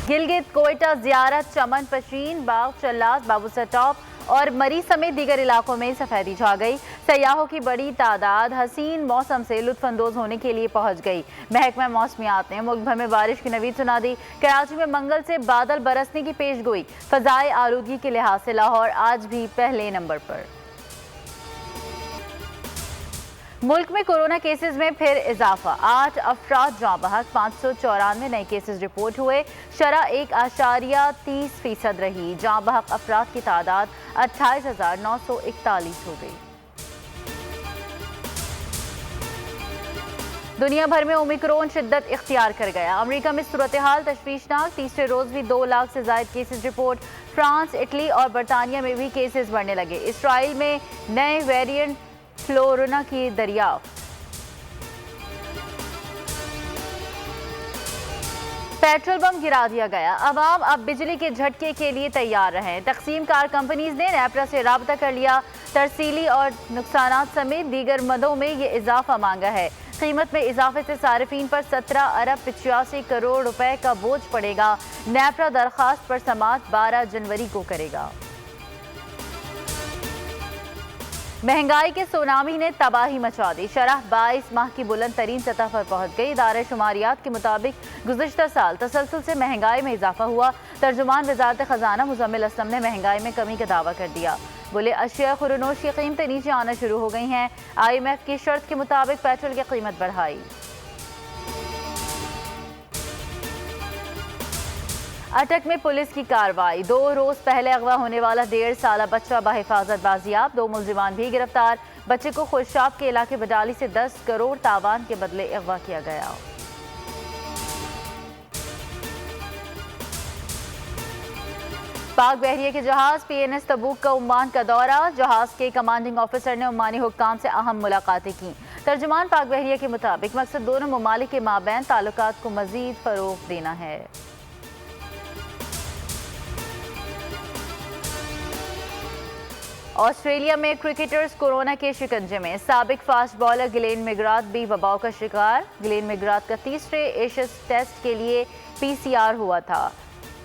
گلگت، کوئٹہ، زیارت، چمن، پشین باغ، چلاس، بابوسر ٹاپ اور مری سمیت دیگر علاقوں میں سفیدی چھا گئی۔ سیاحوں کی بڑی تعداد حسین موسم سے لطف اندوز ہونے کے لیے پہنچ گئی۔ محکمہ موسمیات نے ملک بھر میں بارش کی نوید سنا دی۔ کراچی میں منگل سے بادل برسنے کی پیش گوئی۔ فضائی آلودگی کے لحاظ سے لاہور آج بھی پہلے نمبر پر۔ ملک میں کورونا کیسز میں پھر اضافہ، 8 افراد جاں بحق، 594 نئے کیسز رپورٹ ہوئے، شرح 1.30% رہی۔ جاں بحق افراد کی تعداد 28,941 ہو گئی۔ دنیا بھر میں اومیکرون شدت اختیار کر گیا۔ امریکہ میں صورتحال تشویشناک، تیسرے روز بھی 2 لاکھ سے زائد کیسز رپورٹ۔ فرانس، اٹلی اور برطانیہ میں بھی کیسز بڑھنے لگے۔ اسرائیل میں نئے ویرینٹ فلورونا کی دریافت۔ پیٹرول بم گرا دیا گیا، عوام اب بجلی کے جھٹکے کے لیے تیار رہیں۔ تقسیم کار کمپنیز نے نیپرا سے رابطہ کر لیا، ترسیلی اور نقصانات سمیت دیگر مدوں میں یہ اضافہ مانگا ہے۔ قیمت میں اضافے سے صارفین پر 17.85 ارب روپے کا بوجھ پڑے گا۔ نیپرا درخواست پر سماعت 12 جنوری کو کرے گا۔ مہنگائی کے سونامی نے تباہی مچا دی، شرح 22 ماہ کی بلند ترین سطح پر پہنچ گئی۔ ادارہ شماریات کے مطابق گزشتہ سال تسلسل سے مہنگائی میں اضافہ ہوا۔ ترجمان وزارت خزانہ مزمل اسلم نے مہنگائی میں کمی کا دعویٰ کر دیا۔ بولے اشیاء خورنوش کی قیمتیں نیچے آنا شروع ہو گئی ہیں۔ IMF کی شرط کے مطابق پیٹرول کی قیمت بڑھائی۔ اٹک میں پولیس کی کارروائی، 2 روز پہلے اغوا ہونے والا 1.5 سالہ بچہ بحفاظت بازیاب، 2 ملزمان بھی گرفتار۔ بچے کو خوشاب کے علاقے بڈالی سے 10 کروڑ تاوان کے بدلے اغوا کیا گیا۔ پاک بحریہ کے جہاز PNS تبوک کا عمان کا دورہ، جہاز کے کمانڈنگ آفیسر نے عمانی حکام سے اہم ملاقاتیں کی۔ ترجمان پاک بحریہ کے مطابق مقصد دونوں ممالک کے مابین تعلقات کو مزید فروغ دینا ہے۔ آسٹریلیا میں کرکٹرز کورونا کے شکنجے میں، سابق فاسٹ بالر گلین میگراتھ بھی وباء کا شکار۔ گلین میگراتھ کا تیسرے ایشز ٹیسٹ کے لیے PCR ہوا تھا۔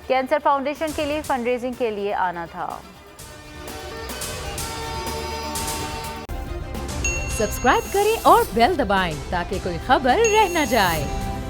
کینسر فاؤنڈیشن کے لیے فنڈ ریزنگ کے لیے آنا تھا۔ سبسکرائب کریں اور بیل دبائیں تاکہ کوئی خبر رہ نہ جائے۔